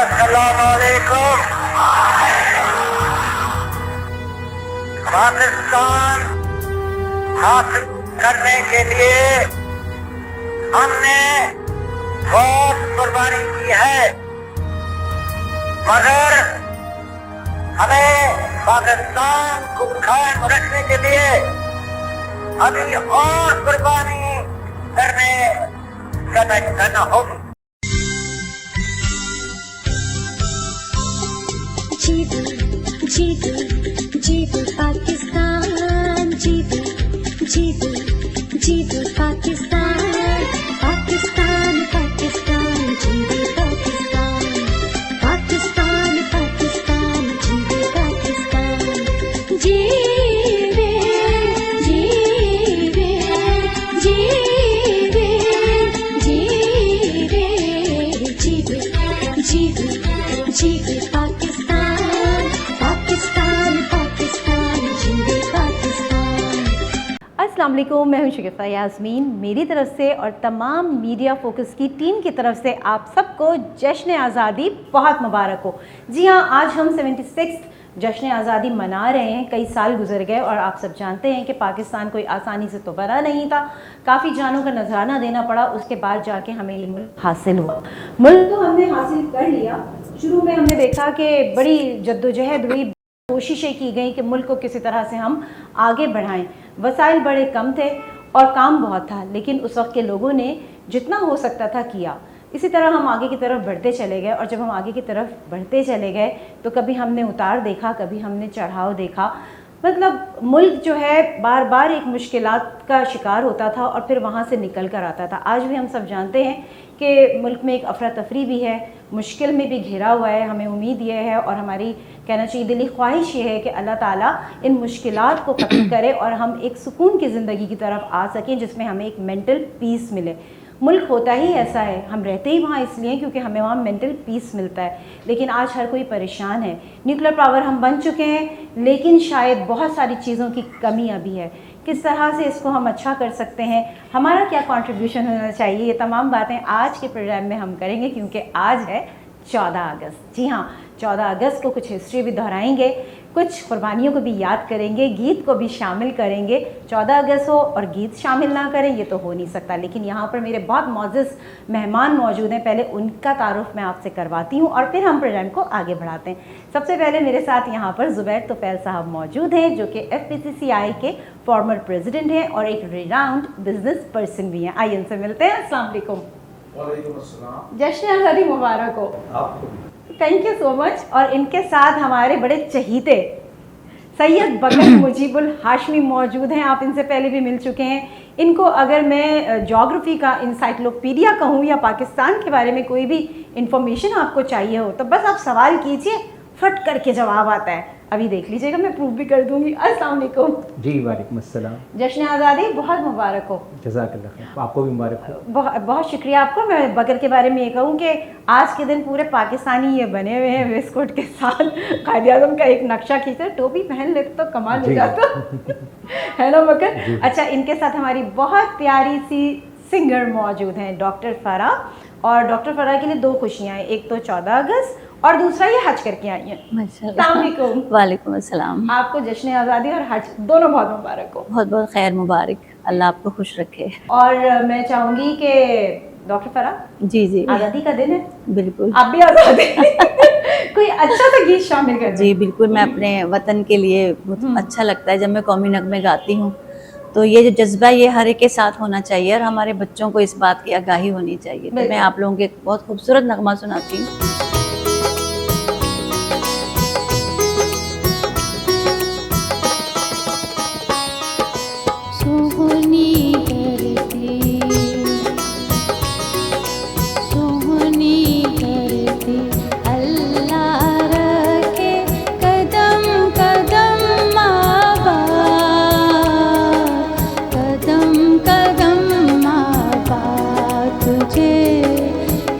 अस्सलामुअलैकुम। पाकिस्तान हासिल करने के लिए हमने बहुत कुर्बानी की है, मगर हमें पाकिस्तान को कायम रखने के लिए अभी और कुर्बानी करना होगी। जीत पाकिस्तान, जीत पाकिस्तान, पाकिस्तान पाकिस्तान, जीत पाकिस्तान, पाकिस्तान पाकिस्तान, जीत पाकिस्तान, जीवे जीवे जीवे जीवे जीवे जीवे पाकिस्तान, पाकिस्तान पाकिस्तान, जीवे पाकिस्तान। अस्सलाम वालेकुम, मैं हूं शगुफ्ता यास्मीन। मेरी तरफ से और तमाम मीडिया फोकस की टीम की तरफ से आप सबको जश्न आज़ादी बहुत मुबारक हो। जी हाँ, आज हम 76 जश्न आज़ादी मना रहे हैं। कई साल गुजर गए और आप सब जानते हैं कि पाकिस्तान कोई आसानी से तो बना नहीं था, काफ़ी जानों का नजराना देना पड़ा, उसके बाद जाके हमें ये मुल्क हासिल हुआ। मुल्क तो हमने हासिल कर लिया। शुरू में हमने देखा कि बड़ी जद्दोजहद हुई, कोशिशें की गई कि मुल्क को किसी तरह से हम आगे बढ़ाएं। वसाइल बड़े कम थे और काम बहुत था, लेकिन उस वक्त के लोगों ने जितना हो सकता था किया। इसी तरह हम आगे की तरफ बढ़ते चले गए और जब हम आगे की तरफ बढ़ते चले गए तो कभी हमने उतार देखा, कभी हमने चढ़ाव देखा। मतलब मुल्क जो है बार बार एक मुश्किलात का शिकार होता था और फिर वहाँ से निकल कर आता था। आज भी हम सब जानते हैं कि मुल्क में एक अफरा तफरी भी है, मुश्किल में भी घिरा हुआ है। हमें उम्मीद ये है और हमारी कहना चाहिए दिली ख्वाहिश ये है कि अल्लाह ताला इन मुश्किलात को ख़त्म करे और हम एक सुकून की ज़िंदगी की तरफ आ सकें, जिसमें हमें एक मेंटल पीस मिले। मुल्क होता ही ऐसा है, हम रहते ही वहाँ इसलिए क्योंकि हमें वहाँ मेंटल पीस मिलता है। लेकिन आज हर कोई परेशान है। न्यूक्लियर पावर हम बन चुके हैं, लेकिन शायद बहुत सारी चीज़ों की कमी अभी है। किस तरह से इसको हम अच्छा कर सकते हैं, हमारा क्या कंट्रीब्यूशन होना चाहिए, ये तमाम बातें आज के प्रोग्राम में हम करेंगे, क्योंकि आज है 14 अगस्त। जी हाँ, 14 अगस्त को कुछ हिस्ट्री भी दोहराएंगे, कुछ कुर्बानियों को भी याद करेंगे, गीत को भी शामिल करेंगे। 14 अगस्त हो और गीत शामिल ना करें, ये तो हो नहीं सकता। लेकिन यहाँ पर मेरे बहुत मोअज़्ज़ज़ मेहमान मौजूद हैं, पहले उनका तारुफ मैं आपसे करवाती हूँ और फिर हम प्रोग्राम को आगे बढ़ाते हैं। सबसे पहले मेरे साथ यहाँ पर ज़ुबैर तुफ़ैल साहब मौजूद हैं, जो कि FPCCI के फॉर्मर प्रेसिडेंट हैं और एक रिनाउंड बिजनेस पर्सन भी हैं। आइए उनसे मिलते हैं। अस्सलाम वालेकुम। वालेकुम अस्सलाम। जश्न आज़ादी मुबारक हो। आपको थैंक यू सो मच। और इनके साथ हमारे बड़े चहीते सैयद बकर मुजीबुल हाशमी मौजूद हैं। आप इनसे पहले भी मिल चुके हैं। इनको अगर मैं ज्योग्राफी का इंसाइक्लोपीडिया कहूँ या पाकिस्तान के बारे में कोई भी इंफॉर्मेशन आपको चाहिए हो तो बस आप सवाल कीजिए, फट करके जवाब आता है। अभी देख लीजिएगा, मैं प्रूफ भी कर दूंगी। अस्सलाम वालेकुम। जी वालेकुम अस्सलाम। जश्न आज़ादी बहुत मुबारक हो। जज़ाकल्लाह खैर, आपको भी मुबारक हो। बहुत बहुत शुक्रिया आपको। मैं बकर के बारे में ये कहूँ कि आज के दिन पूरे पाकिस्तानी ये बने हुए हैं वेस्टकोट के साथ, कायद-ए-आज़म का एक नक्शा खींचा, टोपी पहन लेते तो कमाल हो जाता है ना बकर। अच्छा, इनके साथ हमारी बहुत प्यारी सी सिंगर मौजूद हैं, डॉक्टर फ़राह। और डॉक्टर फ़राह के लिए 2 खुशियाँ हैं, एक तो 14 अगस्त और दूसरा ये हज करके आई हैं। माशाअल्लाह। वालेकुम अस्सलाम। आपको जश्न आज़ादी और हज दोनों बहुत मुबारक हो। बहुत बहुत खैर मुबारक, अल्लाह आपको खुश रखे। और मैं चाहूँगी कि डॉक्टर फ़राह, जी जी, आज़ादी का दिन है, बिल्कुल। आप भी आज़ाद हैं। कोई अच्छा सा गीत शामिल कर जी बिल्कुल, मैं अपने वतन के लिए बहुत अच्छा लगता है जब मैं कौमी नगमे गाती हूँ, तो ये जो जज्बा ये हर एक के साथ होना चाहिए और हमारे बच्चों को इस बात की आगाही होनी चाहिए। तो मैं आप लोगों को एक बहुत खूबसूरत नगमा सुनाती हूँ।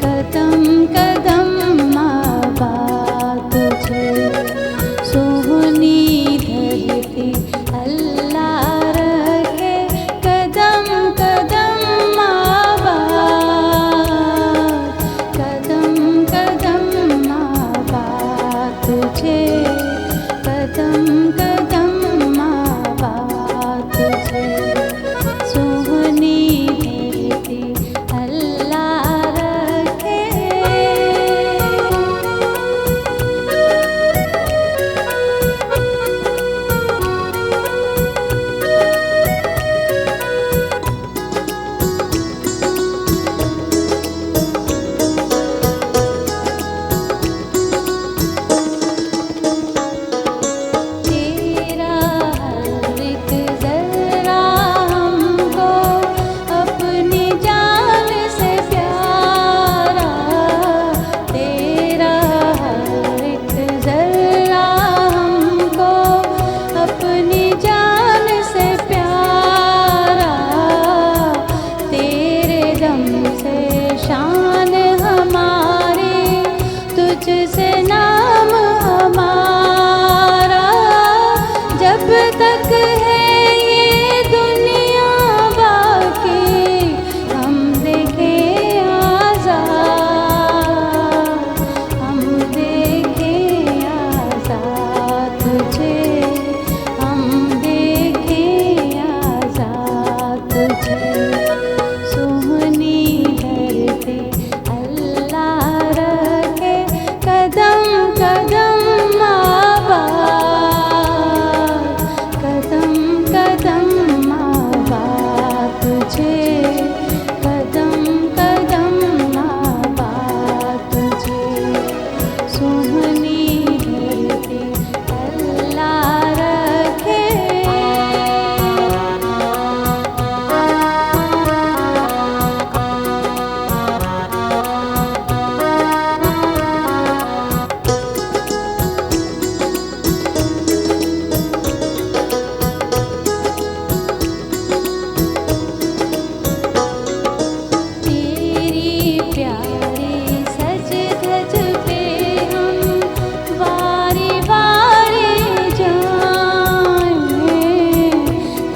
कदम कदम सोहनी धरती अल्लाह रखे कदम कदम आबाद, कदम कदम आबाद तुझे, कदम कदम आबाद तुझे। सोहनी धरती अल्लाह रखे। तेरी प्यारी सज धज पे हम वारी वारी जाएं,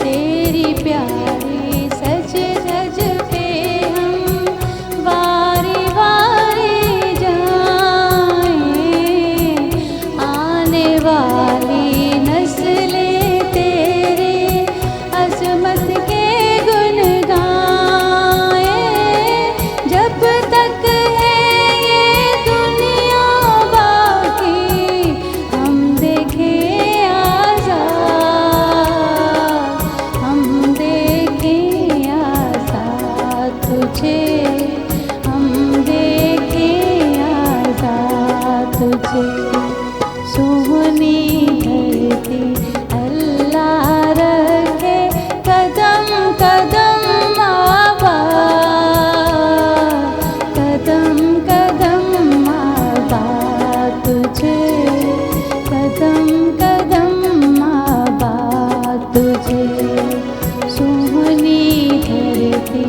तेरी प्यारी सज धज पे हम वारी वारी जाएं। आने वाली नस्लें तेरी अजमत के गुण गाएं। जब तक है ये दुनिया बाकी हम देखें आज़ाद, हम देखें आज़ाद तुझे, हम देखें आज़ाद तुझे। सोहनी धरती अल्लाह रखे कदम कदम आबाद, कदम कदम आबाद तुझे, कदम कदम आबाद तुझे। सोहनी धरती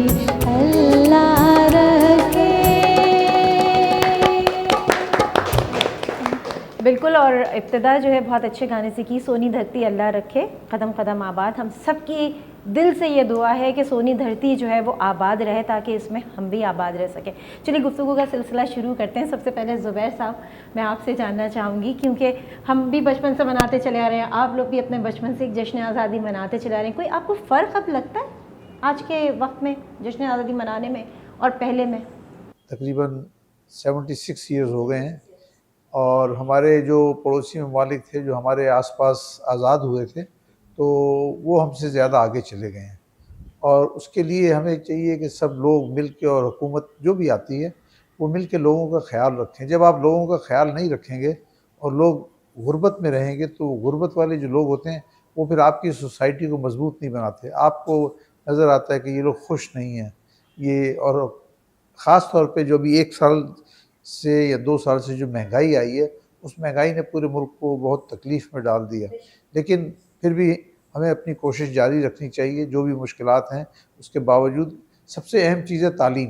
अल्लाह रखे। बिल्कुल, और इब्तिदा जो है बहुत अच्छे गाने से की, सोनी धरती अल्लाह रखे कदम कदम आबाद। हम सब की दिल से ये दुआ है कि सोनी धरती जो है वो आबाद रहे ताकि इसमें हम भी आबाद रह सकें। चलिए गुफ्तगू का सिलसिला शुरू करते हैं। सबसे पहले ज़ुबैर साहब, मैं आपसे जानना चाहूँगी, क्योंकि हम भी बचपन से मनाते चले आ रहे हैं, आप लोग भी अपने बचपन से एक जश्न आज़ादी मनाते चले आ रहे हैं, कोई आपको फ़र्क अब लगता है आज के वक्त में जश्न आज़ादी मनाने में और पहले में? तकरीबन 76 ईयर्स हो गए हैं, और हमारे जो पड़ोसी ममालिक थे जो हमारे आसपास आज़ाद हुए थे, तो वो हमसे ज़्यादा आगे चले गए हैं। और उसके लिए हमें चाहिए कि सब लोग मिल के, और हुकूमत जो भी आती है वो मिल के लोगों का ख्याल रखें। जब आप लोगों का ख्याल नहीं रखेंगे और लोग गुर्बत में रहेंगे, तो गुर्बत वाले जो लोग होते हैं वो फिर आपकी सोसाइटी को मजबूत नहीं बनाते। आपको नज़र आता है कि ये लोग खुश नहीं हैं ये, और ख़ास तौर पे जो अभी 1 साल से या 2 साल से जो महंगाई आई है, उस महंगाई ने पूरे मुल्क को बहुत तकलीफ़ में डाल दिया। लेकिन फिर भी हमें अपनी कोशिश जारी रखनी चाहिए, जो भी मुश्किलात हैं उसके बावजूद। सबसे अहम चीज़ है तालीम,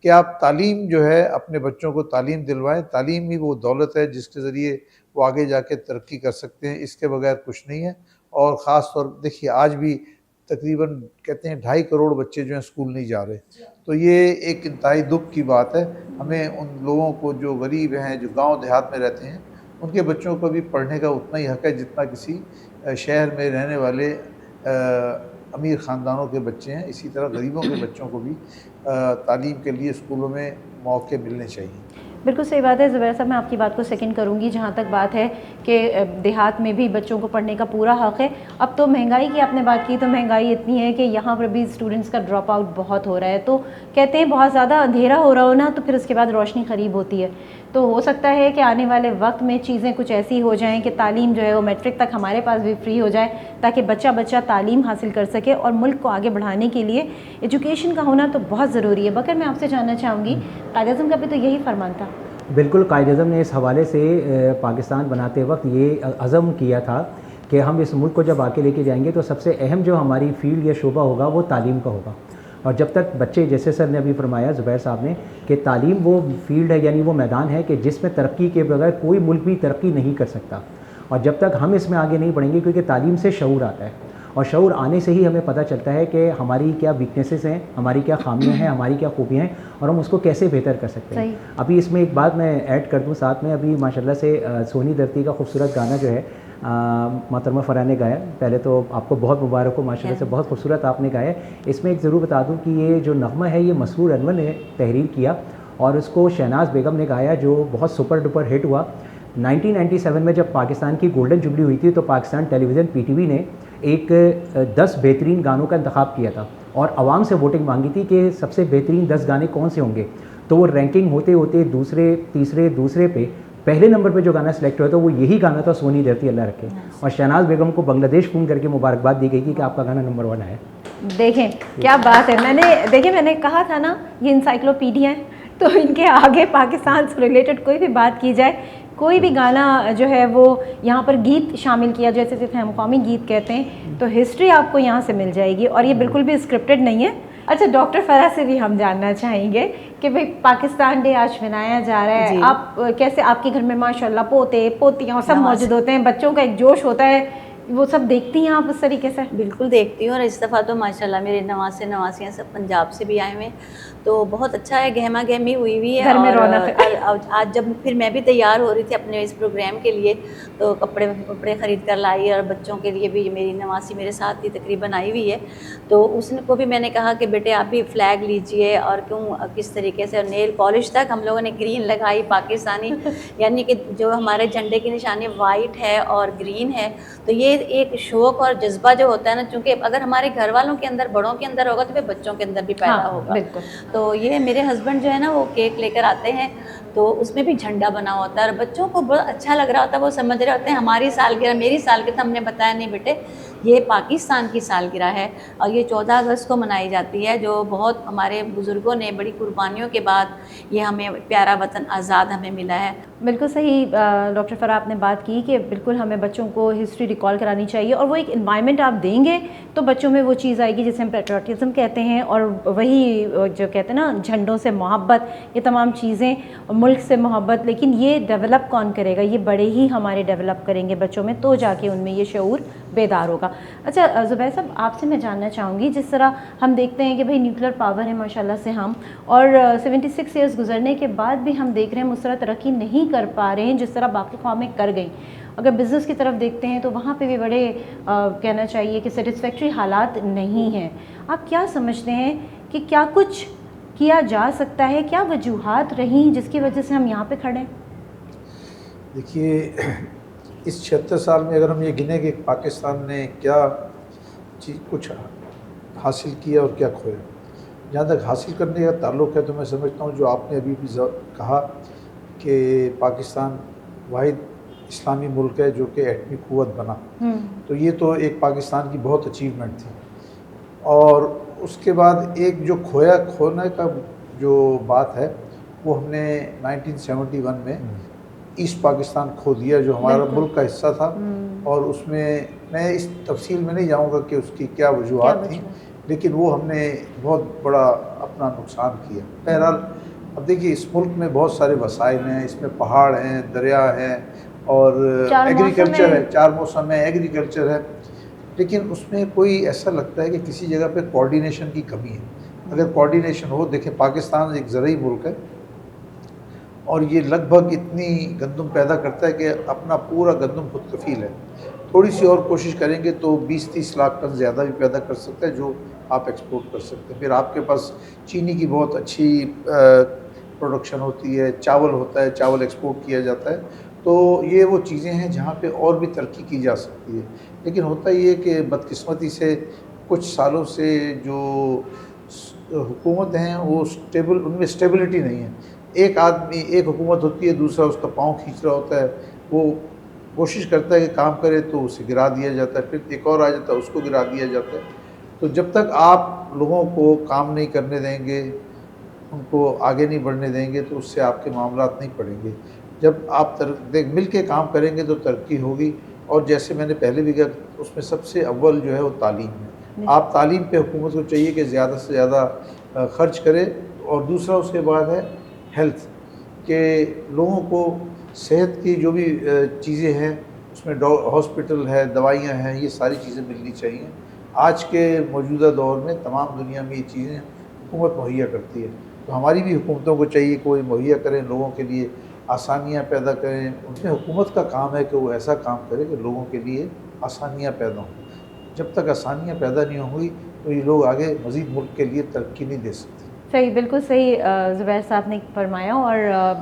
कि आप तालीम जो है अपने बच्चों को तालीम दिलवाएं। तालीम ही वो दौलत है जिसके ज़रिए वो आगे जाके तरक्की कर सकते हैं, इसके बगैर कुछ नहीं है। और ख़ास तौर देखिए, आज भी तकरीबन कहते हैं 2.5 करोड़ बच्चे जो हैं स्कूल नहीं जा रहे, तो ये एक इंतहाई दुख की बात है। हमें उन लोगों को जो गरीब हैं, जो गांव देहात में रहते हैं, उनके बच्चों को भी पढ़ने का उतना ही हक़ है जितना किसी शहर में रहने वाले अमीर ख़ानदानों के बच्चे हैं। इसी तरह गरीबों के बच्चों को भी तालीम के लिए स्कूलों में मौके मिलने चाहिए। बिल्कुल सही बात है ज़ुबैर साहब, मैं आपकी बात को सेकंड करूंगी। जहाँ तक बात है कि देहात में भी बच्चों को पढ़ने का पूरा हक़ है। अब तो महंगाई की आपने बात की, तो महंगाई इतनी है कि यहाँ पर भी स्टूडेंट्स का ड्रॉप आउट बहुत हो रहा है। तो कहते हैं बहुत ज़्यादा अंधेरा हो रहा हो ना, तो फिर उसके बाद रोशनी क़रीब होती है। तो हो सकता है कि आने वाले वक्त में चीज़ें कुछ ऐसी हो जाएँ कि तालीम जो है वो मैट्रिक तक हमारे पास भी फ्री हो जाए, ताकि बच्चा बच्चा तालीम हासिल कर सके। और मुल्क को आगे बढ़ाने के लिए एजुकेशन का होना तो बहुत ज़रूरी है। बकर, मैं आपसे जानना चाहूँगी, कायद-ए-आज़म का भी तो यही फरमान था। बिल्कुल, कायद-ए-आज़म ने इस हवाले से पाकिस्तान बनाते वक्त ये अज़म किया था कि हम इस मुल्क को जब आके लेके जाएंगे तो सबसे अहम जो हमारी फील्ड या शोबा होगा वो तालीम का होगा। और जब तक बच्चे, जैसे सर ने अभी फरमाया ज़ुबैर साहब ने, कि तालीम वो फील्ड है, यानी वो मैदान है कि जिसमें तरक्की के बगैर कोई मुल्क भी तरक्की नहीं कर सकता। और जब तक हम इसमें आगे नहीं बढ़ेंगे, क्योंकि तालीम से शऊर आता है, और शऊर आने से ही हमें पता चलता है कि हमारी क्या वीकनेसेस हैं, हमारी क्या खामियां हैं, हमारी क्या खूबियां हैं, और हम उसको कैसे बेहतर कर सकते हैं। अभी इसमें एक बात मैं ऐड कर दूं साथ में, अभी माशाल्लाह से सोनी धरती का खूबसूरत गाना जो है मोहतरमा फ़रहा ने गाया। पहले तो आपको बहुत मुबारक हो, माशाल्लाह से बहुत खूबसूरत आपने गाया। इसमें एक ज़रूर बता दूं कि ये जो नग़मा है ये मसरूर अनवर ने तहरीर किया और उसको शहनाज बेगम ने गाया, जो बहुत सुपर डुपर हिट हुआ। 1997 में जब पाकिस्तान की गोल्डन जुबली हुई थी तो पाकिस्तान टेलीविज़न PTV ने एक 10 बेहतरीन गानों का इंतखाब किया था और आवाम से वोटिंग मांगी थी कि सबसे बेहतरीन 10 गाने कौन से होंगे। तो वो रैंकिंग होते होते दूसरे तीसरे दूसरे पे पहले नंबर पे जो गाना सेलेक्ट हुआ था वो यही गाना था, सोनी धरती अल्लाह रखे। और शहनाज बेगम को बांग्लादेश फ़ोन करके मुबारकबाद दी गई कि आपका गाना नंबर 1 आया। देखें क्या बात है। मैंने कहा था ना ये इंसाइक्लोपीडिया है, तो इनके आगे पाकिस्तान से रिलेटेड कोई भी बात की जाए, कोई भी गाना जो है वो यहाँ पर गीत शामिल किया जैसे जिसे हम कौमी गीत कहते हैं, तो हिस्ट्री आपको यहाँ से मिल जाएगी और ये बिल्कुल भी स्क्रिप्टेड नहीं है। अच्छा, डॉक्टर फराह से भी हम जानना चाहेंगे कि भाई पाकिस्तान डे आज मनाया जा रहा है, आप कैसे, आपके घर में माशाल्लाह पोते पोतियाँ सब मौजूद होते हैं, बच्चों का एक जोश होता है, वो सब देखती हैं आप उस तरीके से? बिल्कुल देखती हूँ, और इस दफ़ा तो माशाल्लाह मेरे नवासे नवासियाँ सब पंजाब से भी आए हुए हैं, तो बहुत अच्छा है, गहमा गहमी हुई हुई है। घर में रौनक है। आज जब फिर मैं भी तैयार हो रही थी अपने इस प्रोग्राम के लिए, तो कपड़े ख़रीद कर लाई, और बच्चों के लिए भी मेरी नवासी मेरे साथ ही तकरीबन आई हुई है, तो उसने को भी मैंने कहा कि बेटे आप भी फ्लैग लीजिए, और क्यों किस तरीके से, और नेल पॉलिश तक हम लोगों ने ग्रीन लगाई पाकिस्तानी यानी कि जो हमारे झंडे की निशानी वाइट है और ग्रीन है, तो ये एक शौक़ और जज्बा जो होता है ना, चूँकि अगर हमारे घर वालों के अंदर, बड़ों के अंदर होगा तो फिर बच्चों के अंदर भी पैदा होगा। बिल्कुल। तो ये मेरे हस्बैंड जो है ना वो केक लेकर आते हैं, तो उसमें भी झंडा बना होता है और बच्चों को बहुत अच्छा लग रहा होता है, वो समझ रहे होते हैं हमारी सालगिरह, मेरी सालगिरह। हमने बताया नहीं बेटे ये पाकिस्तान की सालगिरह है और ये 14 अगस्त को मनाई जाती है, जो बहुत हमारे बुज़ुर्गों ने बड़ी कुर्बानियों के बाद ये हमें प्यारा वतन आज़ाद हमें मिला है। बिल्कुल सही डॉक्टर फराह आपने बात की कि बिल्कुल हमें बच्चों को हिस्ट्री रिकॉल करानी चाहिए, और वो एक इन्वायरमेंट आप देंगे तो बच्चों में वो चीज़ आएगी जिसे हम पेट्रियाटिज़म कहते हैं, और वही जो कहते हैं ना झंडों से मोहब्बत, ये तमाम चीज़ें, मुल्क से मोहब्बत। लेकिन ये डेवलप कौन करेगा? ये बड़े ही हमारे डेवलप करेंगे बच्चों में, तो जाके उनमें ये शऊर बेदार होगा। अच्छा ज़ुबैर साहब, आपसे मैं जानना चाहूँगी, जिस तरह हम देखते हैं कि भाई न्यूक्लियर पावर है माशाल्लाह से हम, और 76 ईयर्स गुजरने के बाद भी हम देख रहे हैं उस तरह तरक्की नहीं कर पा रहे हैं जिस तरह बाकी कौमें कर गई। अगर बिज़नेस की तरफ देखते हैं तो वहाँ पे भी बड़े कहना चाहिए कि सेटिस्फैक्ट्री हालात नहीं हैं। आप क्या समझते हैं कि क्या कुछ किया जा सकता है, क्या वजूहात रही जिसकी वजह से हम यहाँ पे खड़े हैं? देखिए, इस 76 साल में अगर हम ये गिने कि पाकिस्तान ने क्या चीज़ कुछ हासिल किया और क्या खोया, जहाँ तक हासिल करने का ताल्लुक़ है तो मैं समझता हूँ जो आपने अभी भी कहा कि पाकिस्तान वाहिद इस्लामी मुल्क है जो कि एटमी क़ुव्वत बना, तो ये तो एक पाकिस्तान की बहुत अचीवमेंट थी। और उसके बाद एक जो खोने का जो बात है वो हमने 1971 में ईस्ट पाकिस्तान खो दिया, जो हमारा मुल्क का हिस्सा था, और उसमें मैं इस तफसील में नहीं जाऊंगा कि उसकी क्या वजूहात थी, लेकिन वो हमने बहुत बड़ा अपना नुकसान किया। बहरहाल अब देखिए, इस मुल्क में बहुत सारे वसाइल हैं, इसमें पहाड़ हैं, दरिया हैं और एग्रीकल्चर है, 4 मौसम है, एग्रीकल्चर है, लेकिन उसमें कोई ऐसा लगता है कि किसी जगह पे कोऑर्डिनेशन की कमी है। अगर कोऑर्डिनेशन हो, देखें पाकिस्तान एक ज़रई मुल्क है और ये लगभग इतनी गंदम पैदा करता है कि अपना पूरा गंदम खुद कफील है। थोड़ी सी और कोशिश करेंगे तो 20-30 लाख टन ज़्यादा भी पैदा कर सकता है, जो आप एक्सपोर्ट कर सकते हैं। फिर आपके पास चीनी की बहुत अच्छी प्रोडक्शन होती है, चावल होता है, चावल एक्सपोर्ट किया जाता है। तो ये वो चीज़ें हैं जहाँ पे और भी तरक्की की जा सकती है। लेकिन होता ये है कि बदकिस्मती से कुछ सालों से जो हुकूमत हैं वो उनमें स्टेबिलिटी नहीं है। एक आदमी, एक हुकूमत होती है, दूसरा उसका पाँव खींच रहा होता है, वो कोशिश करता है कि काम करे तो उसे गिरा दिया जाता है, फिर एक और आ जाता है, उसको गिरा दिया जाता है। तो जब तक आप लोगों को काम नहीं करने देंगे, उनको आगे नहीं बढ़ने देंगे, तो उससे आपके मामलात नहीं पड़ेंगे। जब आप मिल के काम करेंगे तो तरक्की होगी। और जैसे मैंने पहले भी कहा, उसमें सबसे अव्वल जो है वो तालीम है। आप तालीम पे हुकूमत को चाहिए कि ज़्यादा से ज़्यादा खर्च करे, और दूसरा उसके बाद है हेल्थ, के लोगों को सेहत की जो भी चीज़ें हैं उसमें हॉस्पिटल है, दवाइयाँ हैं, ये सारी चीज़ें मिलनी चाहिए। आज के मौजूदा दौर में तमाम दुनिया में ये चीज़ें हुकूमत मुहैया करती है, तो हमारी भी हुकूमतों को चाहिए कोई मुहैया करें लोगों के लिए। आसानियाँ पैदा करें। उनकी हुकूमत का काम है कि वो ऐसा काम करे कि लोगों के लिए आसानियाँ पैदा हों। जब तक आसानियाँ पैदा नहीं होंगी तो ये लोग आगे मज़ीद मुल्क के लिए तरक्की नहीं दे सकते। सही, बिल्कुल सही ज़ुबैर साहब ने फरमाया। और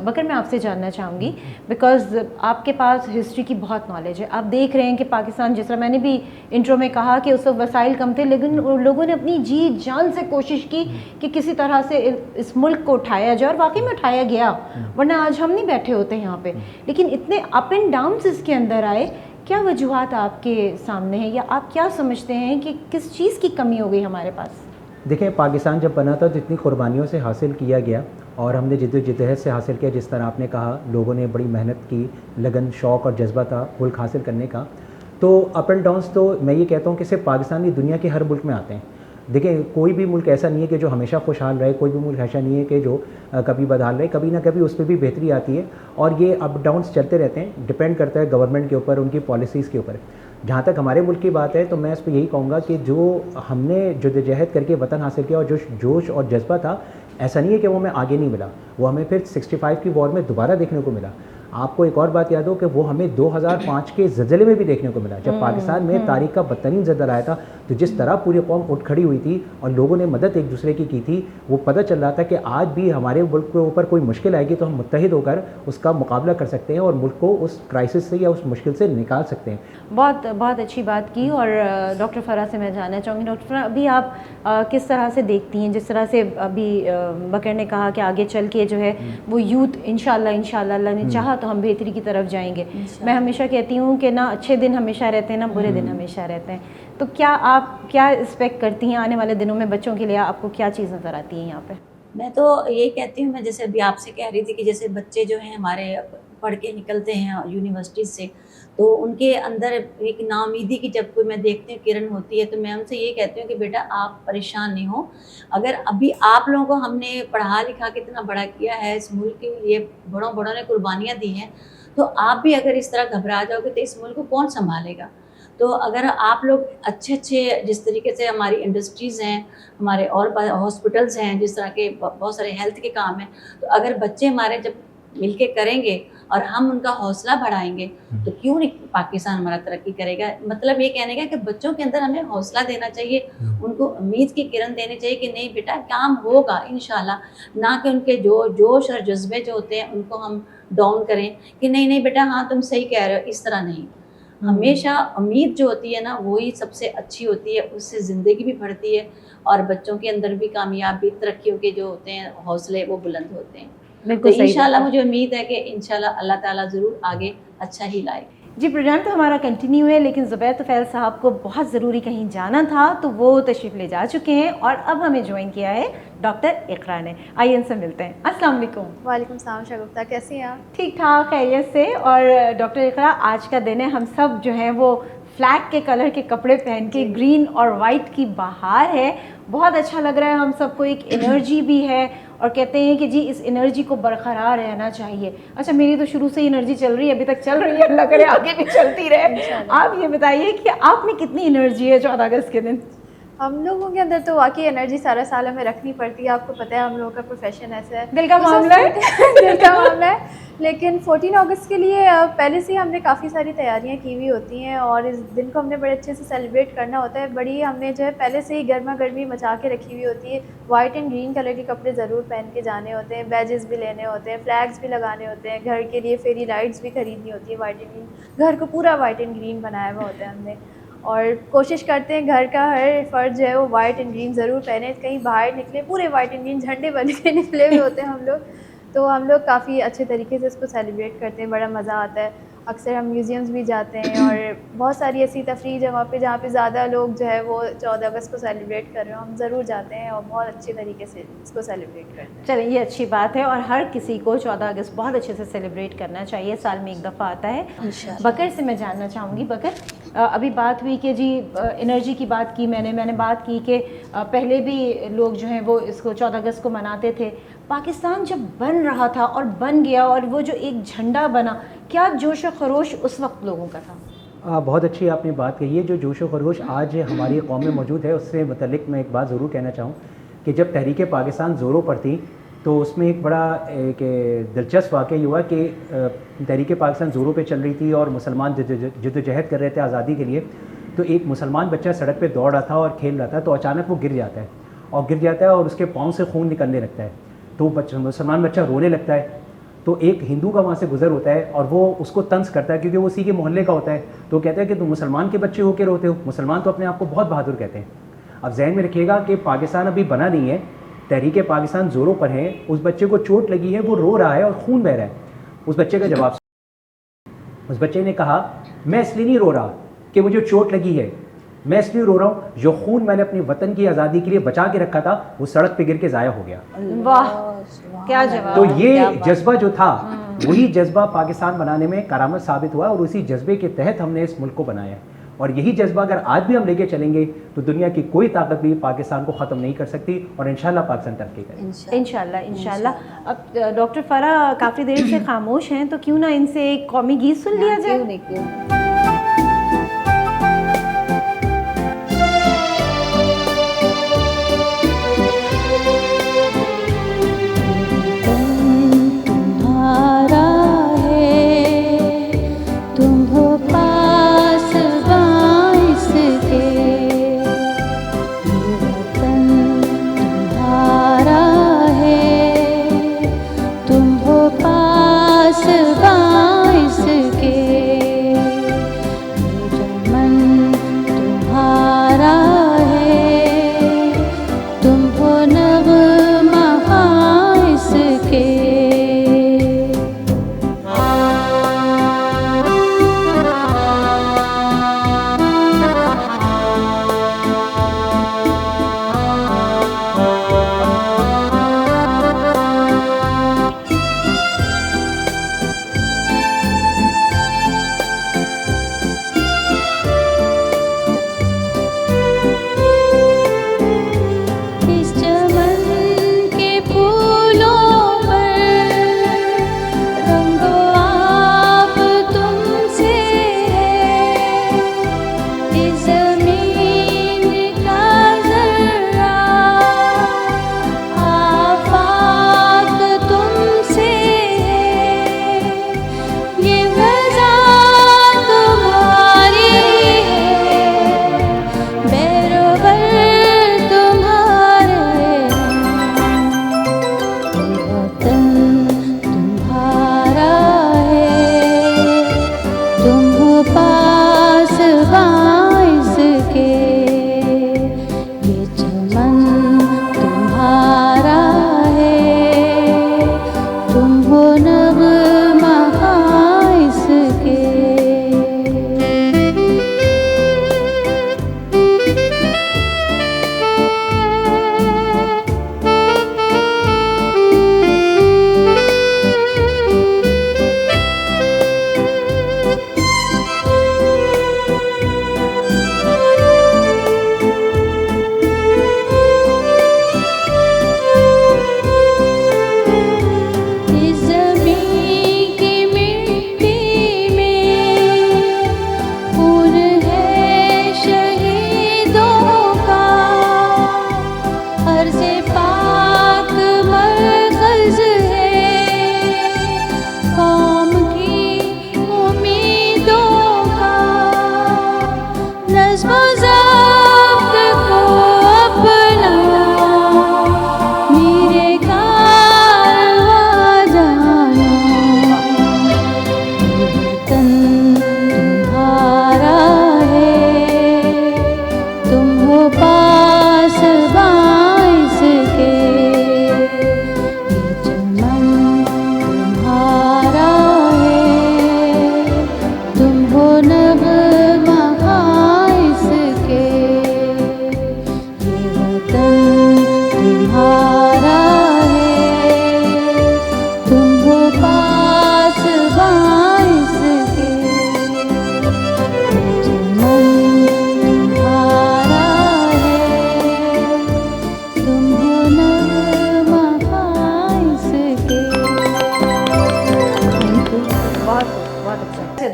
बकर मैं आपसे जानना चाहूँगी, बिकॉज़ आपके पास हिस्ट्री की बहुत नॉलेज है। आप देख रहे हैं कि पाकिस्तान, जिस तरह मैंने भी इंट्रो में कहा कि उस वक्त वसाइल कम थे, लेकिन लोगों ने अपनी जी जान से कोशिश की कि किसी तरह से इस मुल्क को उठाया जाए, और वाकई में उठाया गया, वरना आज हम नहीं बैठे होते यहाँ पे। लेकिन इतने अप एंड डाउन्स इसके अंदर आए, क्या वजूहात आपके सामने हैं, या आप क्या समझते हैं कि किस चीज़ की कमी हो गई हमारे पास? देखें, पाकिस्तान जब बना था तो इतनी कुर्बानियों से हासिल किया गया, और हमने जिद्दोजहद से हासिल किया। जिस तरह आपने कहा, लोगों ने बड़ी मेहनत की, लगन, शौक़ और जज्बा था मुल्क हासिल करने का। तो अप एंड डाउन्स तो मैं ये कहता हूँ कि सिर्फ पाकिस्तान नहीं, दुनिया के हर मुल्क में आते हैं। देखिए, कोई भी मुल्क ऐसा नहीं है कि जो हमेशा खुशहाल रहे, कोई भी मुल्क ऐसा नहीं है कि जो कभी बदहाल रहे। कभी ना कभी उस पर भी बेहतरी आती है, और ये अप डाउन्स चलते रहते हैं। डिपेंड करता है गवर्नमेंट के ऊपर, उनकी पॉलिसीज़ के ऊपर। जहाँ तक हमारे मुल्क की बात है तो मैं इस पर यही कहूँगा कि जो हमने जद्दोजहद करके वतन हासिल किया, और जो जोश और जज्बा था, ऐसा नहीं है कि वो हमें आगे नहीं मिला, वो हमें फिर 65 की वॉर में दोबारा देखने को मिला। आपको एक और बात याद हो कि वो हमें 2005 के ज़लज़ले में भी देखने को मिला, जब पाकिस्तान में तारीख का बदतरीन ज़लज़ला आया था। तो जिस तरह पूरी कौम उठ खड़ी हुई थी और लोगों ने मदद एक दूसरे की थी, वो पता चल रहा था कि आज भी हमारे मुल्क के ऊपर कोई मुश्किल आएगी तो हम मुत्तहिद होकर उसका मुकाबला कर सकते हैं और मुल्क को उस क्राइसिस से या उस मुश्किल से निकाल सकते हैं। बहुत बहुत अच्छी बात की। और डॉक्टर फ़रा से मैं जानना चाहूँगी, डॉक्टर फ़रा, अभी आप किस तरह से देखती हैं, जिस तरह से अभी बकर ने कहा कि आगे चल के जो है वो यूथ इंशाल्लाह अल्लाह ने चाहा तो हम बेहतरी की तरफ जाएंगे। मैं हमेशा कहती हूँ कि ना अच्छे दिन हमेशा रहते हैं, ना बुरे दिन हमेशा रहते हैं। तो क्या आप क्या एक्सपेक्ट करती हैं आने वाले दिनों में बच्चों के लिए? आपको क्या चीज़ नज़र आती है यहाँ पे? मैं तो यही कहती हूँ, मैं जैसे अभी आपसे कह रही थी कि जैसे बच्चे जो हैं हमारे पढ़ के निकलते हैं यूनिवर्सिटीज़ से, तो उनके अंदर एक नाउमीदी की जब कोई मैं देखती हूँ किरण होती है, तो मैं उनसे ये कहती हूँ कि बेटा आप परेशान नहीं हो। अगर अभी आप लोगों को हमने पढ़ा लिखा के इतना बड़ा किया है, इस मुल्क के लिए बड़ों ने कुर्बानियाँ दी हैं, तो आप भी अगर इस तरह घबरा जाओगे तो इस मुल्क को कौन संभालेगा? तो अगर आप लोग अच्छे जिस तरीके से हमारी इंडस्ट्रीज़ हैं, हमारे और हॉस्पिटल्स हैं, जिस तरह के बहुत सारे हेल्थ के काम हैं, तो अगर बच्चे हमारे जब मिलके करेंगे और हम उनका हौसला बढ़ाएंगे तो क्यों नहीं पाकिस्तान हमारा तरक्की करेगा। मतलब ये कहने का कि बच्चों के अंदर हमें हौसला देना चाहिए, उनको उम्मीद की किरण देनी चाहिए कि नहीं बेटा काम होगा इंशाल्लाह, ना कि उनके जोश और जज्बे जो होते हैं उनको हम डाउन करें कि नहीं बेटा हाँ तुम सही कह रहे हो, इस तरह नहीं। हमेशा उम्मीद जो होती है ना वही सबसे अच्छी होती है, उससे ज़िंदगी भी बढ़ती है और बच्चों के अंदर भी कामयाबी तरक्कियों के जो होते हैं हौसले वो बुलंद होते हैं। तो इंशाल्लाह मुझे उम्मीद है कि इंशाल्लाह अल्लाह ताला ज़रूर आगे अच्छा ही लाए। जी, प्रोग्राम तो हमारा कंटिन्यू है, लेकिन ज़ुबैर तुफ़ैल साहब को बहुत ज़रूरी कहीं जाना था तो वो तशरीफ़ ले जा चुके हैं और अब हमें ज्वाइन किया है डॉक्टर इक़रा ने। आइए इनसे मिलते हैं। अस्सलाम वालेकुम। वालेकुम सलाम शगुफ्ता, कैसी हैं आप? ठीक ठाक, खैरियत से। और डॉक्टर इक़रा, आज का दिन है, हम सब जो है वो फ्लैग के कलर के कपड़े पहन के, ग्रीन और वाइट की बहार है, बहुत अच्छा लग रहा है हम सबको, एक एनर्जी भी है और कहते हैं कि जी इस एनर्जी को बरकरार रहना चाहिए। अच्छा, मेरी तो शुरू से ही एनर्जी चल रही है, अभी तक चल रही है, अल्लाह करे आगे भी चलती रहे। आप ये बताइए कि आप में कितनी एनर्जी है 14 अगस्त के दिन? हम लोगों के अंदर तो वाकई एनर्जी सारा साल हमें रखनी पड़ती है, आपको पता है हम लोगों का प्रोफेशन ऐसा है, दिल का मामला है दिल का मामला है। लेकिन 14 अगस्त के लिए पहले से हमने काफ़ी सारी तैयारियां की हुई होती हैं और इस दिन को हमने बड़े अच्छे से सेलिब्रेट करना होता है। बड़ी हमने जो है पहले से ही गर्मा गर्मी मचा के रखी हुई होती है। वाइट एंड ग्रीन कलर के कपड़े ज़रूर पहन के जाने होते हैं, बैजेस भी लेने होते हैं, फ्लैग्स भी लगाने होते हैं, घर के लिए फेरी लाइट्स भी खरीदनी होती है वाइट एंड ग्रीन। घर को पूरा वाइट एंड ग्रीन बनाया हुआ होता है हमने और कोशिश करते हैं घर का हर फर्द जो है वो वाइट एंड ग्रीन ज़रूर पहने। कहीं बाहर निकले पूरे वाइट एंड ग्रीन झंडे बन के निकले हुए होते हैं हम लोग। तो हम लोग काफ़ी अच्छे तरीके से इसको सेलिब्रेट करते हैं, बड़ा मज़ा आता है। अक्सर हम म्यूज़ियम्स भी जाते हैं और बहुत सारी ऐसी तफरीह जगह पे जहाँ पे ज़्यादा लोग जो है वो 14 अगस्त को सेलिब्रेट कर रहे हो, हम ज़रूर जाते हैं और बहुत अच्छे तरीके से इसको सेलिब्रेट करते हैं। चलिए, ये अच्छी बात है और हर किसी को 14 अगस्त बहुत अच्छे से सेलिब्रेट करना चाहिए, साल में एक दफ़ा आता है। बकर से मैं जानना चाहूँगी, बकर अभी बात हुई कि जी एनर्जी की बात की, मैंने बात की कि पहले भी लोग जो हैं वो इसको 14 अगस्त को मनाते थे। पाकिस्तान जब बन रहा था और बन गया और वो जो एक झंडा बना, क्या जोश व खरोश उस वक्त लोगों का था? बहुत अच्छी आपने बात कही है। जो जोश व खरोश आज हमारी कौम में मौजूद है उससे मुतल्लिक मैं एक बात ज़रूर कहना चाहूँ कि जब तहरीक पाकिस्तान ज़ोरों पर थी तो उसमें एक बड़ा एक दिलचस्प वाक़या ये हुआ कि तहरीक पाकिस्तान ज़ोरों पे चल रही थी और मुसलमान जद्दोजहद कर रहे थे आज़ादी के लिए। तो एक मुसलमान बच्चा सड़क पे दौड़ रहा था और खेल रहा था, तो अचानक वो गिर जाता है और उसके पाँव से खून निकलने लगता है। तो मुसलमान बच्चा रोने लगता है। तो एक हिंदू का वहाँ से गुजर होता है और वो उसको तंज करता है, क्योंकि वो उसी के मोहल्ले का होता है। तो कहता है कि तुम मुसलमान के बच्चे होकर रोते हो। मुसलमान तो अपने आप को बहुत बहादुर कहते हैं। अब जहन में रखिएगा कि पाकिस्तान अभी बना नहीं है, तहरीक पाकिस्तान ज़ोरों पर है। उस बच्चे को चोट लगी है, वो रो रहा है और खून बह रहा है। उस बच्चे का जवाब, उस बच्चे ने कहा, मैं इसलिए नहीं रो रहा कि मुझे चोट लगी है, मैं इसलिए रो रहा हूँ जो खून मैंने अपनी वतन की आज़ादी के लिए बचा के रखा था वो सड़क पे गिर के ज़ाया हो गया। वाह, क्या जवाब। तो ये जज्बा जो था वही जज्बा पाकिस्तान बनाने में करामत साबित हुआ और उसी जज्बे के तहत हमने इस मुल्क को बनाया है। और यही जज्बा अगर आज भी हम लेके चलेंगे तो दुनिया की कोई ताकत भी पाकिस्तान को ख़त्म नहीं कर सकती और इंशाल्लाह पाकिस्तान तरक्की करेगा। इंशाल्लाह। अब डॉक्टर फराह काफ़ी देर से खामोश हैं, तो क्यों ना इनसे एक कौमी गीत सुन लिया जाए। क्यों नहीं, क्यों।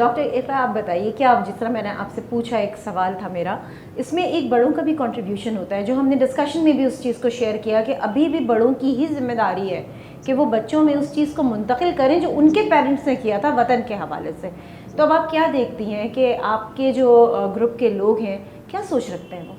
डॉक्टर इकरा आप बताइए कि आप जिस तरह मैंने आपसे पूछा, एक सवाल था मेरा, इसमें एक बड़ों का भी कंट्रीब्यूशन होता है, जो हमने डिस्कशन में भी उस चीज़ को शेयर किया कि अभी भी बड़ों की ही जिम्मेदारी है कि वो बच्चों में उस चीज़ को मुंतकिल करें जो उनके पेरेंट्स ने किया था वतन के हवाले से। तो अब आप क्या देखती हैं कि आपके जो ग्रुप के लोग हैं क्या सोच रखते हैं वो?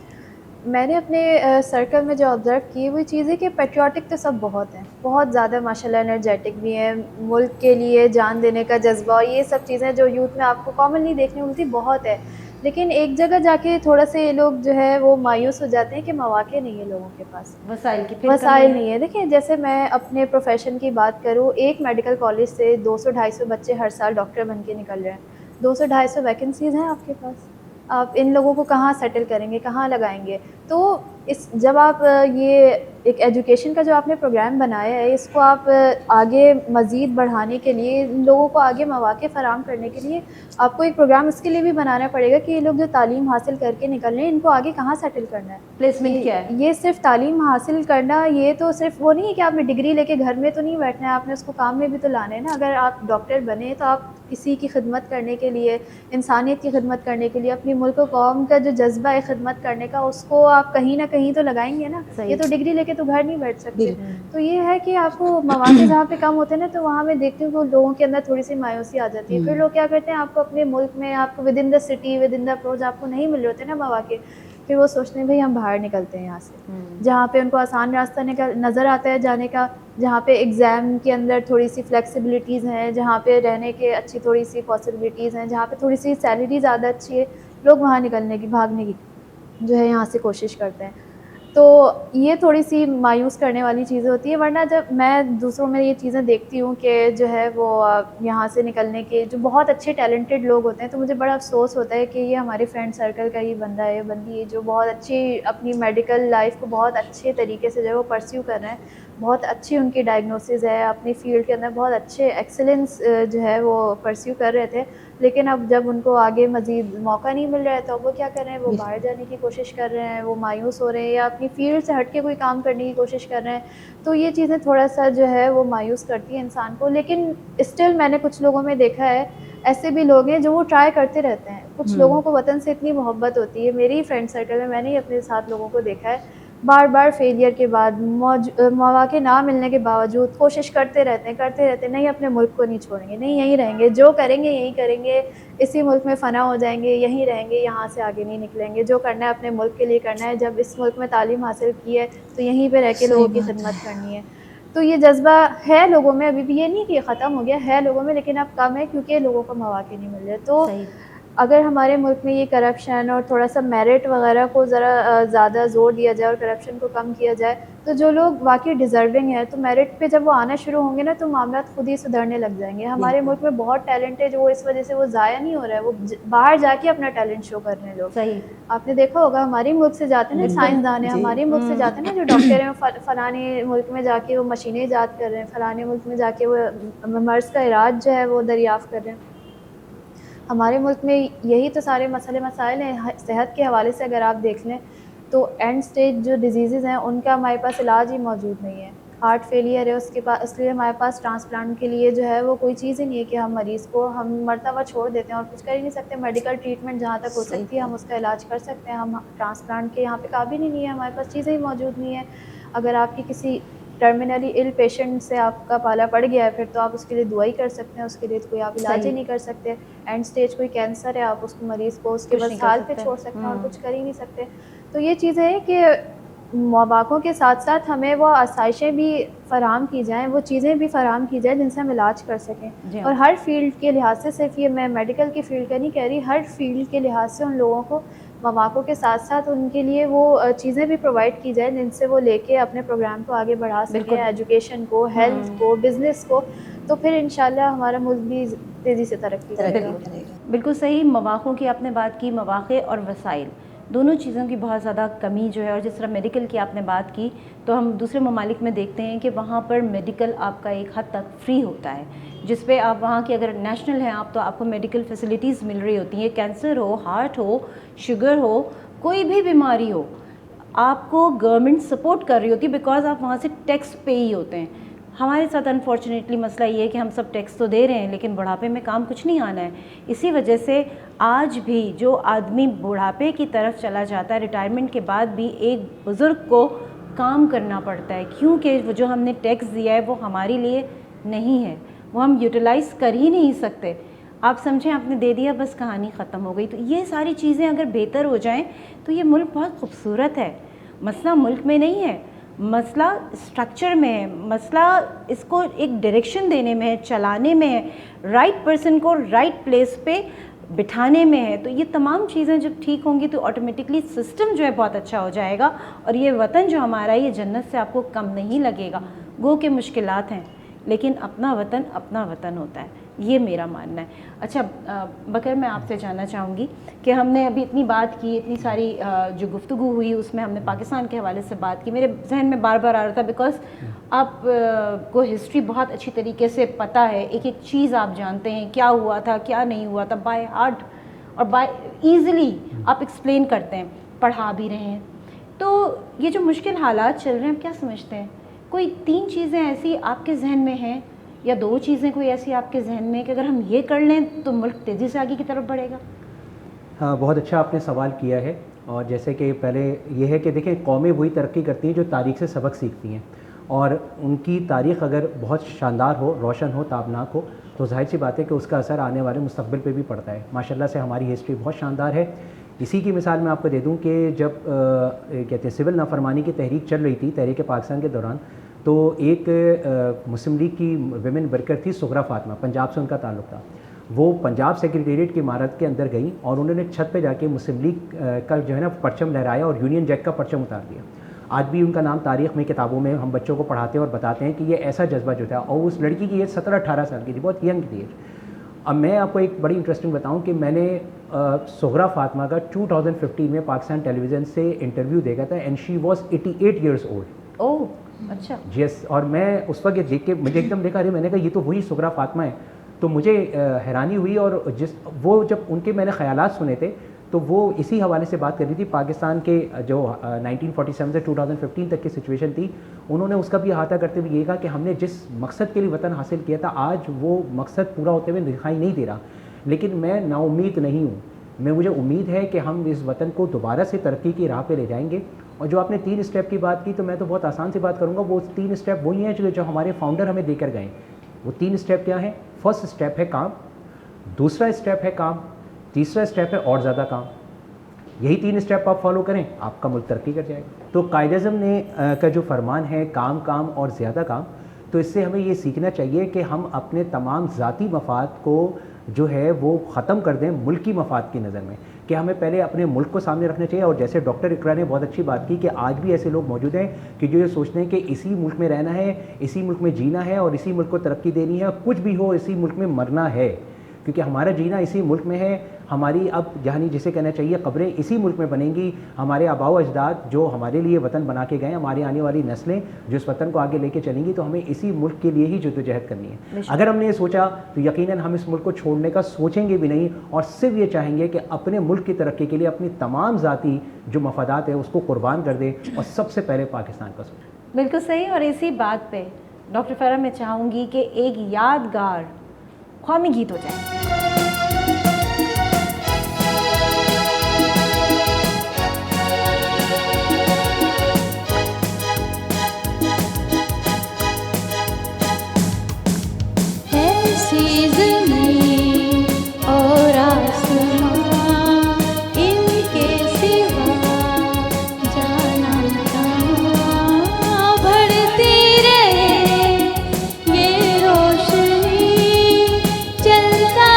मैंने अपने सर्कल में जो ऑब्ज़र्व की वो चीज़ है कि पेट्रियाटिक तो सब बहुत हैं, बहुत ज़्यादा माशाल्लाह एनर्जेटिक भी हैं, मुल्क के लिए जान देने का जज्बा, ये सब चीज़ें जो यूथ में आपको कॉमनली देखने को मिलती बहुत है। लेकिन एक जगह जाके थोड़ा से ये लोग जो है वो मायूस हो जाते हैं कि मौक़े नहीं है लोगों के पास, वसाइल की फिर वसाइल नहीं है। देखिए जैसे मैं अपने प्रोफेशन की बात करूँ, एक मेडिकल कॉलेज से 200-250 बच्चे हर साल डॉक्टर बन के निकल रहे हैं। 200-250 वैकेंसीज़ हैं आपके पास, आप इन लोगों को कहाँ सेटल करेंगे, कहाँ लगाएंगे? तो इस जब आप ये एक एजुकेशन का जो आपने प्रोग्राम बनाया है, इसको आप आगे मज़ीद बढ़ाने के लिए, इन लोगों को आगे मौक़े फ़राहम करने के लिए आपको एक प्रोग्राम इसके लिए भी बनाना पड़ेगा कि ये लोग जो तालीम हासिल करके निकल रहे हैं, इनको आगे कहाँ सेटल करना है। प्लेसमेंट क्या है? ये सिर्फ तालीम हासिल करना, ये तो सिर्फ वो नहीं है कि आपने डिग्री लेके घर में तो नहीं बैठना है, आपने उसको काम में भी तो लाना है ना। अगर आप डॉक्टर बने तो आप किसी की खिदमत करने के लिए, इंसानियत की खिदमत करने के लिए, अपनी मुल्क और कौम का जो जज्बा है खिदमत करने का, उसको आप कहीं ना कहीं तो लगाएंगे ना। ये तो डिग्री लेके तो घर नहीं बैठ सकते। तो ये है कि आपको मौक़े जहाँ पे कम होते हैं ना, तो वहाँ मैं देखती हूँ कि लोगों के अंदर थोड़ी सी मायूसी आ जाती है। फिर लोग क्या करते हैं, आपको अपने मुल्क में, आपको with in the city, with in the approach आपको नहीं मिल रहे होते ना मौक़े, फिर वो सोचते हैं भाई हम बाहर निकलते हैं यहाँ से, जहाँ पे उनको आसान रास्ता नज़र आता है जाने का, जहाँ पे एग्ज़ाम के अंदर थोड़ी सी फ्लेक्सिबिलिटीज़ हैं, जहाँ पे रहने के अच्छी थोड़ी सी पॉसिबिलिटीज़ हैं, जहाँ पे थोड़ी सी सैलरी ज़्यादा अच्छी है, लोग वहाँ निकलने की, भागने की जो है यहाँ से कोशिश करते हैं। तो ये थोड़ी सी मायूस करने वाली चीज़ें होती हैं। वरना जब मैं दूसरों में ये चीज़ें देखती हूँ कि जो है वो यहाँ से निकलने के जो बहुत अच्छे टैलेंटेड लोग होते हैं, तो मुझे बड़ा अफसोस होता है कि ये हमारे फ्रेंड सर्कल का ही बंदा है, बंदी है, जो बहुत अच्छी अपनी मेडिकल लाइफ को बहुत अच्छे तरीके से जो है वो परस्यू कर रहे हैं, बहुत अच्छी उनकी डायग्नोसिस है, अपनी फ़ील्ड के अंदर बहुत अच्छे एक्सेलेंस जो है वो परस्यू कर रहे थे। लेकिन अब जब उनको आगे मज़ीद मौका नहीं मिल रहा है, तो वो क्या कर रहे हैं, वो बाहर जाने की कोशिश कर रहे हैं, वो मायूस हो रहे हैं, या अपनी फ़ील्ड से हट के कोई काम करने की कोशिश कर रहे हैं। तो ये चीज़ें थोड़ा-सा जो है वो मायूस करती हैं इंसान को। लेकिन स्टिल मैंने कुछ लोगों में देखा है, ऐसे भी लोग हैं जो वो ट्राई करते रहते हैं। कुछ लोगों को वतन से इतनी मोहब्बत होती है, मेरी ही फ्रेंड सर्कल में मैंने ही अपने साथ लोगों को देखा है, बार-बार फेलियर के बाद, मौक़े ना मिलने के बावजूद कोशिश करते रहते हैं, नहीं अपने मुल्क को नहीं छोड़ेंगे, नहीं यहीं रहेंगे, जो करेंगे यहीं करेंगे, इसी मुल्क में फ़ना हो जाएंगे, यहीं रहेंगे, यहाँ से आगे नहीं निकलेंगे, जो करना है अपने मुल्क के लिए करना है। जब इस मुल्क में तालीम हासिल की है तो यहीं पे रह के लोगों की खिदमत करनी है। तो ये जज्बा है लोगों में, अभी भी ये नहीं कि ये ख़त्म हो गया, है लोगों में, लेकिन अब कम है क्योंकि लोगों को मौक़े नहीं मिल रहे। तो अगर हमारे मुल्क में ये करप्शन और थोड़ा सा मेरिट वगैरह को ज़रा ज़्यादा ज़ोर दिया जाए और करप्शन को कम किया जाए, तो जो लोग वाकई डिज़र्विंग है, तो मेरिट पे जब वो आना शुरू होंगे ना, तो मामला खुद ही सुधरने लग जाएंगे। हमारे मुल्क में बहुत टैलेंट है, जो वो इस वजह से वो ज़ाया नहीं हो रहा है, वो बाहर जाके अपना टैलेंट शो कर रहे हैं लोग। सही, आपने देखा होगा, हमारे मुल्क से जाते हैं ना साइंसदान है, हमारे मुल्क से जाते हैं ना जो डॉक्टर हैं, फ़लाने मुल्क में जाके वो मशीनें ईजाद कर रहे हैं, फ़लाने मुल्क में जाके वो मर्ज़ का इलाज जो है वो दरियाफ़्त कर रहे हैं। हमारे मुल्क में यही तो सारे मसले मसाइल हैं। सेहत के हवाले से अगर आप देख लें, तो एंड स्टेज जो डिजीज़ हैं उनका हमारे पास इलाज ही मौजूद नहीं है। हार्ट फेलियर है उसके पास, इसलिए हमारे पास ट्रांसप्लांट के लिए जो है वो कोई चीज़ ही नहीं है कि हम मरीज़ को हम मरतबा छोड़ देते हैं और कुछ कर ही नहीं सकते। मेडिकल ट्रीटमेंट जहाँ तक हो सकती है हम उसका इलाज कर सकते हैं, हम ट्रांसप्लांट के यहाँ पे काबिल ही नहीं है, हमारे पास चीज़ें ही मौजूद नहीं है। अगर आपकी किसी टर्मिनली इल पेशेंट से आपका पाला पड़ गया है, फिर तो आप उसके लिए दुआ ही कर सकते हैं, उसके लिए तो कोई आप इलाज ही नहीं कर सकते। एंड स्टेज कोई कैंसर है, आप उसको मरीज़ को उसके बस हाल पे छोड़ सकते हैं और कुछ कर ही नहीं सकते। तो ये चीज़ है कि मौक़ों के साथ साथ हमें वो आसाइशें भी फ़राहम की जाएँ, वो चीज़ें भी फ़राहम की जाएँ जिनसे हम इलाज कर सकें। और हर फील्ड के लिहाज से, सिर्फ ये मैं मेडिकल की फ़ील्ड का नहीं कह रही, हर फील्ड के लिहाज से उन लोगों को मौक़ों के साथ साथ उनके लिए वो चीज़ें भी प्रोवाइड की जाए जिनसे वो लेके अपने प्रोग्राम को आगे बढ़ा सकें, एजुकेशन को, हेल्थ को, बिज़नेस को। तो फिर इंशाल्लाह हमारा मुल्क भी तेज़ी से तरक्की करेगा। बिल्कुल सही। मौक़ों की आपने बात की, मौक़े और वसाइल दोनों चीज़ों की बहुत ज़्यादा कमी जो है, और जिस तरह मेडिकल की आपने बात की, तो हम दूसरे ममालिक में देखते हैं कि वहाँ पर मेडिकल आपका एक हद तक फ्री होता है, जिस पे आप वहाँ की अगर नेशनल हैं आप, तो आपको मेडिकल फैसिलिटीज़ मिल रही होती हैं। कैंसर हो, हार्ट हो, शुगर हो, कोई भी बीमारी हो, आपको गवर्नमेंट सपोर्ट कर रही होती है, बिकॉज़ आप वहाँ से टैक्स पे ही होते हैं। हमारे साथ अनफॉर्चुनेटली मसला ये है कि हम सब टैक्स तो दे रहे हैं लेकिन बुढ़ापे में काम कुछ नहीं आना है। इसी वजह से आज भी जो आदमी बुढ़ापे की तरफ चला जाता है, रिटायरमेंट के बाद भी एक बुज़ुर्ग को काम करना पड़ता है, क्योंकि वो जो हमने टैक्स दिया है वो हमारे लिए नहीं है, वो हम यूटिलाइज़ कर ही नहीं सकते। आप समझें, आपने दे दिया, बस कहानी ख़त्म हो गई। तो ये सारी चीज़ें अगर बेहतर हो जाएं तो ये मुल्क बहुत खूबसूरत है। मसला मुल्क में नहीं है, मसला स्ट्रक्चर में है, मसला इसको एक डायरेक्शन देने में है, चलाने में है, राइट पर्सन को राइट प्लेस पे बिठाने में है। तो ये तमाम चीज़ें जब ठीक होंगी तो ऑटोमेटिकली सिस्टम जो है बहुत अच्छा हो जाएगा और ये वतन जो हमारा है ये जन्नत से आपको कम नहीं लगेगा। गो के मुश्किलात हैं लेकिन अपना वतन होता है, ये मेरा मानना है। अच्छा बकर, मैं आपसे जानना चाहूँगी कि हमने अभी इतनी बात की, इतनी सारी जो गुफ्तगू हुई उसमें हमने पाकिस्तान के हवाले से बात की। मेरे जहन में बार बार आ रहा था बिकॉज आप को हिस्ट्री बहुत अच्छी तरीके से पता है, एक एक चीज़ आप जानते हैं, क्या हुआ था क्या नहीं हुआ था, बाय हार्ट और बाय ईज़िली आप एक्सप्लेन करते हैं, पढ़ा भी रहे हैं। तो ये जो मुश्किल हालात चल रहे हैं, आप क्या समझते हैं? कोई 3 चीज़ें ऐसी आपके जहन में हैं या 2 चीज़ें कोई ऐसी आपके जहन में कि अगर हम ये कर लें तो मुल्क तेज़ी से आगे की तरफ बढ़ेगा? हाँ, बहुत अच्छा आपने सवाल किया है। और जैसे कि पहले ये है कि देखें, कौमें वही तरक्की करती हैं जो तारीख़ से सबक सीखती हैं, और उनकी तारीख़ अगर बहुत शानदार हो, रोशन हो, ताबनाक हो, तो जाहिर सी बात है कि उसका असर आने वाले मुस्तक़बिल पे भी पड़ता है। माशाल्लाह से हमारी हिस्ट्री बहुत शानदार है। इसी की मिसाल मैं आपको दे दूं कि जब कहते हैं सिविल नाफरमानी की तहरीक चल रही थी, तहरीक पाकिस्तान के दौरान, तो एक मुस्लिम लीग की विमेन वर्कर थी सुगरा फातिमा, पंजाब से उनका ताल्लुक़ था। वो पंजाब सेक्रेटेरिएट की इमारत के अंदर गई और उन्होंने छत पे जाके मुस्लिम लीग का जो है ना परचम लहराया और यूनियन जैक का परचम उतार दिया। आज भी उनका नाम तारीख़ में, किताबों में हम बच्चों को पढ़ाते हैं और बताते हैं कि ये ऐसा जज्बा जो था। और उस लड़की की एज 17-18 साल की थी, बहुत यंग थी एज। अब मैं आपको एक बड़ी इंटरेस्टिंग बताऊं कि मैंने सुगरा फातिमा का 2015 में पाकिस्तान टेलीविज़न से इंटरव्यू देखा था and she was 88 years old. Oh अच्छा। यस, और मैं उस वक्त ये देख के मुझे एकदम देखा, अरे मैंने कहा ये तो वही सुगरा फातिमा है। तो मुझे हैरानी हुई, और वो जब उनके मैंने ख़यालात सुने थे तो वो इसी हवाले से बात कर रही थी। पाकिस्तान के जो 1947 से 2015 तक की सिचुएशन थी, उन्होंने उसका भी अहाता करते हुए ये कहा कि हमने जिस मकसद के लिए वतन हासिल किया था, आज वो मकसद पूरा होते हुए दिखाई नहीं दे रहा। लेकिन मैं नाउम्मीद नहीं हूँ, मुझे उम्मीद है कि हम इस वतन को दोबारा से तरक्की की राह पे ले जाएंगे। और जो आपने 3 स्टेप की बात की, तो मैं तो बहुत आसान से बात करूँगा। वो 3 स्टेप वही हैं जो हमारे फाउंडर हमें देकर गए। वो 3 स्टेप क्या हैं? फर्स्ट स्टेप है काम, दूसरा स्टेप है काम, तीसरा स्टेप है और ज़्यादा काम। यही 3 स्टेप आप फॉलो करें, आपका मुल्क तरक्की कर जाएगा। तो कायद-ए-आज़म ने का जो फरमान है काम काम और ज़्यादा काम, तो इससे हमें ये सीखना चाहिए कि हम अपने तमाम ज़ाती मफाद को जो है वो ख़त्म कर दें मुल्की मफाद की नज़र में, कि हमें पहले अपने मुल्क को सामने रखना चाहिए। और जैसे डॉक्टर इकरा ने बहुत अच्छी बात की कि आज भी ऐसे लोग मौजूद हैं कि जो ये सोचते हैं कि इसी मुल्क में रहना है, इसी मुल्क में जीना है और इसी मुल्क को तरक्की देनी है, कुछ भी हो इसी मुल्क में मरना है, क्योंकि हमारा जीना इसी मुल्क में है। हमारी अब यानी जिसे कहना चाहिए कब्रें इसी मुल्क में बनेंगी। हमारे आबाओ अजदाद जो हमारे लिए वतन बना के गए, हमारी आने वाली नस्लें जो इस वतन को आगे लेके चलेंगी, तो हमें इसी मुल्क के लिए ही जद्दोजहद करनी है। अगर हमने ये सोचा तो यकीनन हम इस मुल्क को छोड़ने का सोचेंगे भी नहीं, और सिर्फ ये चाहेंगे कि अपने मुल्क की तरक्की के लिए अपनी तमाम ज़ाती जो मफादात है उसको कुर्बान कर दे, और सबसे पहले पाकिस्तान का सोचें। बिल्कुल सही। और इसी बात पे डॉक्टर फ़रा मैं चाहूँगी कि एक यादगार कौमी गीत हो जाए। ऐसी ज़मीं और आसमां, इनके सिवा जाना कहाँ। बढ़ती रहे ये रोशनी, चलता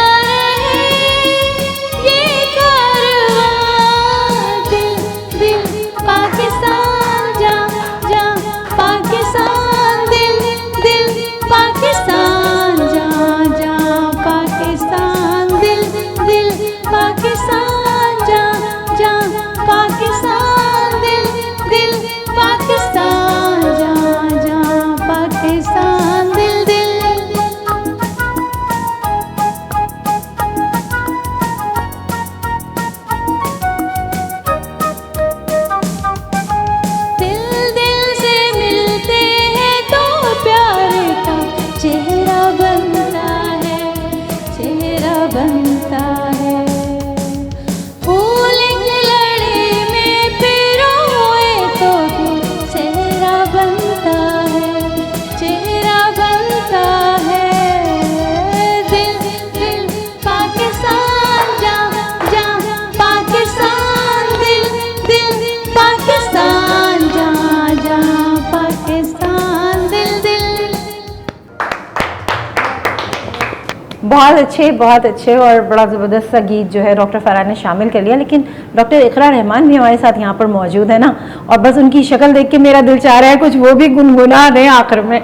बहुत अच्छे और बड़ा ज़बरदस्त सा गीत जो है डॉक्टर फरहान ने शामिल कर लिया। लेकिन डॉक्टर इकरा रहमान भी हमारे साथ यहाँ पर मौजूद है ना, और बस उनकी शक्ल देख के मेरा दिल चाह रहा है कुछ वो भी गुनगुना दें आखिर में।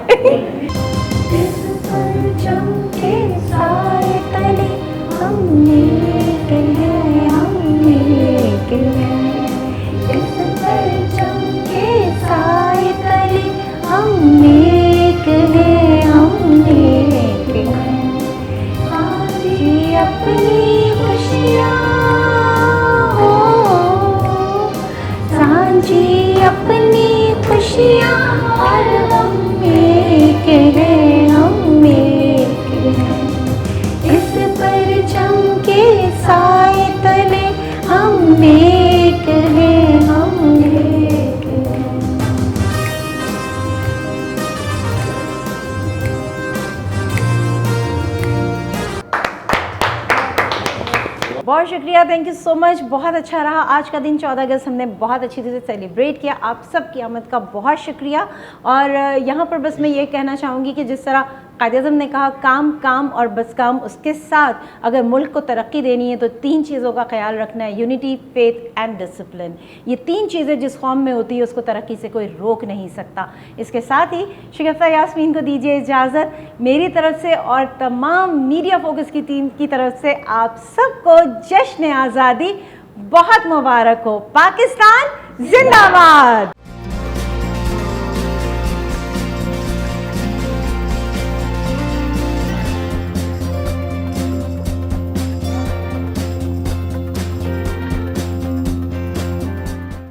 अपनी खुशियाँ और हम एक हैं, हम एक हैं। इस परचम के साए तले हम एक हैं, हम एक हैं। बहुत शुक्रिया, थैंक यू सो मच। बहुत अच्छा रहा आज का दिन। 14 अगस्त हमने बहुत अच्छी तरह से सेलिब्रेट किया। आप सब की आमद का बहुत शुक्रिया। और यहाँ पर बस मैं ये कहना चाहूँगी कि जिस तरह कायद-ए-आज़म ने कहा काम काम और बस काम, उसके साथ अगर मुल्क को तरक्की देनी है तो 3 चीज़ों का ख्याल रखना है, यूनिटी, फेथ एंड डिसिप्लिन। ये 3 चीज़ें जिस कौम में होती है उसको तरक्की से कोई रोक नहीं सकता। इसके साथ ही शगुफ्ता यास्मीन को दीजिए इजाज़त। मेरी तरफ से और तमाम मीडिया फोकस की टीम की तरफ से आप सबको जश्न आज़ादी बहुत मुबारक हो। पाकिस्तान जिंदाबाद।